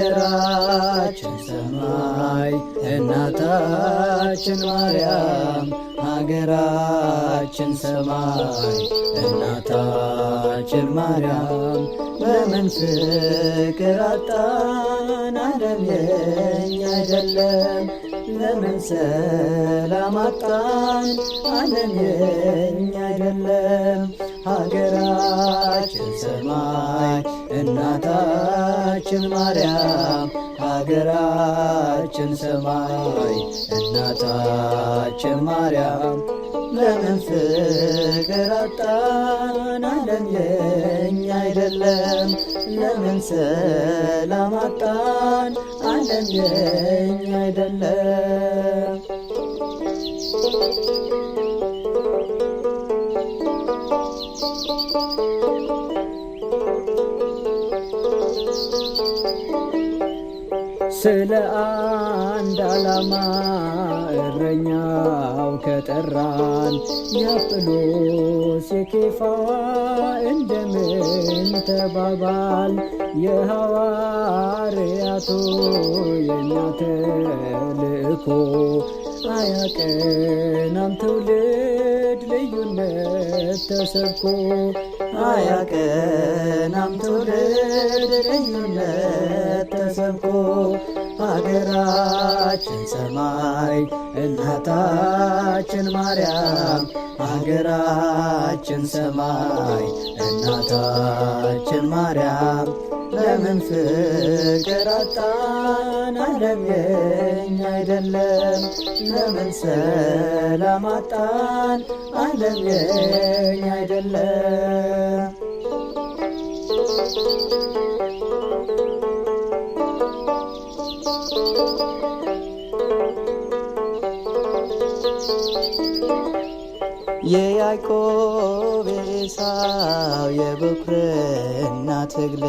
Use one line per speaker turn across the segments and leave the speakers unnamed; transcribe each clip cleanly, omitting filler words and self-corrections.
ሀገራችን ሰማይ እናታችን ማርያም ሀገራችን ሰማይ እናታችን ማርያም በምን ፍቅር አጣን ዓለም የኛ አይደለም ለምን ሰላም አጣን ዓለም የኛ አይደለም ሀገራችን ሰማይ እናታችን ማርያም ሀገራችን ሰማይ እናታችን ማርያም ለምን ፍቅር አጣን ዓለም የኛ አይደለም ለምን ሰላም አጣን ዓለም የኛ አይደለም ስለ አንድ ዓላማ እረኛው ከጠራን የአጵሎስ የኬፋ እንደምን ተባባል የሐዋርያቱ የእኛ ተልእኮ አያቀናም ትውልድ ልዩነት ተሰብኮ አያቀናም ትውልድ ልዩነት ተሰብኮ ሀገራችን ሰማይ እናታችን ማርያም ሀገራችን ሰማይ እናታችን ማርያም ለምን ፍቅር አጣን ዓለም የኛ አይደለም ለምን ሰላም አጣን ዓለም የኛ አይደለም የያዕቆብ ኤሳው የብኩርና ትግል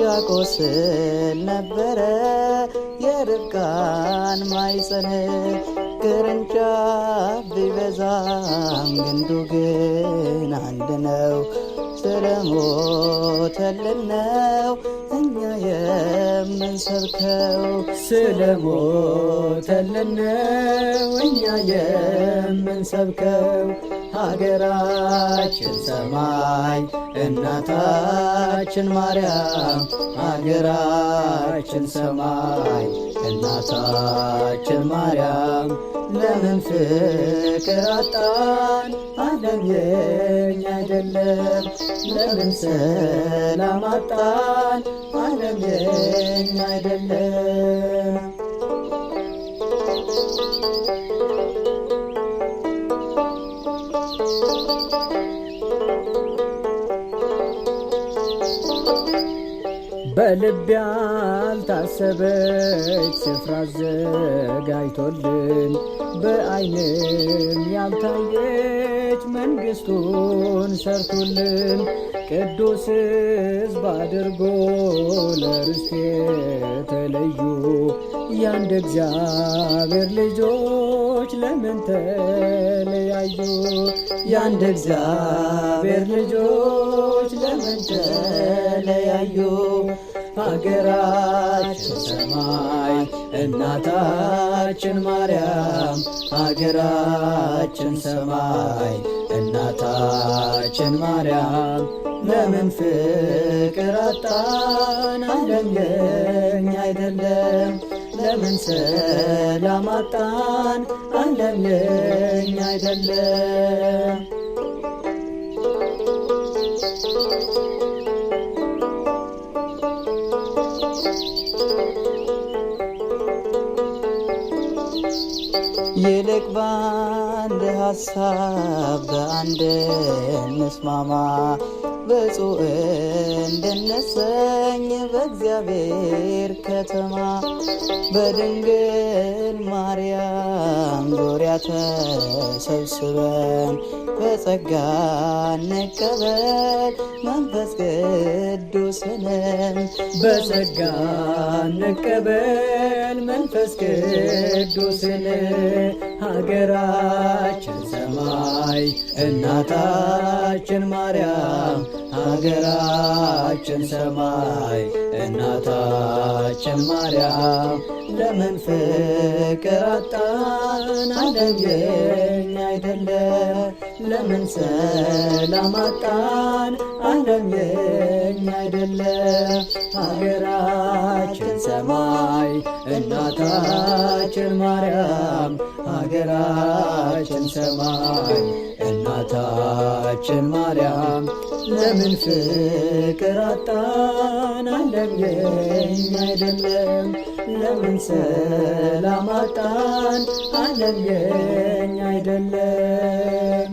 ያቆስል ነበረ የርብቃን ማኅፀን ቅርንጫፍ ቢበዛም ግንዱ ግን አንድ ነው ስለሞተልን ነው እኛ የምንሰብከው ስለሞተልን ነው እኛ የምንሰብከው ሀገራችን ሰማይ እናታችን ማርያም ሀገራችን ሰማይ እናታችን ማርያም ለምን ፍቅር አጣን ዓለም የኛ አይደለም ለምን ሰላም አጣን ዓለም የኛ አይደለም በልብ ያልታሰበች ስፍራ አዘጋጅቶልን በዓይንም ያልታየች መንግሥቱን ሰርቶልን ቅዱስ ሕዝብ አድርጎ ለርስት የተለዩ የአንድ እግዚአብሔር ልጆች ለምን ተለያዩ የአንድ እግዚአብሔር ልጆች ለምን ተለያዩ ሀገራችን ሰማይ እናታችን ማርያም ሀገራችን ሰማይ እናታችን ማርያም ለምን ፍቅር አጣን ዓለም የኛ አይደለም ለምን ሰላም አጣን ዓለም የኛ አይደለም ይልቅ በአንድ ሐሳብ በአንድ እንስማማ ብፁዕ እንድንሰኝ በእግዚአብሔር ከተማ በድንግል ማርያም ዙሪያ ተሰብስበን በጸጋ እንቀበል መንፈስ ቅዱስንም በጸጋ እንቀበል መንፈስ ቅዱስን ሀገራችን ሰማይ እናታችን ማርያም ሀገራችን ሰማይ እናታችን ማርያም ለምን ፍቅር አጣን ዓለም የኛ አይደለም ለምን ሰላም አጣን ዓለም የኛ አይደለም ሀገራችን ሰማይ እናታችን ማርያም ሀገራችን ሰማይ እናታችን ማርያም ለምን ፍቅር አጣን ዓለም የኛ አይደለም ለምን ሰላም አጣን ዓለም የኛ አይደለም።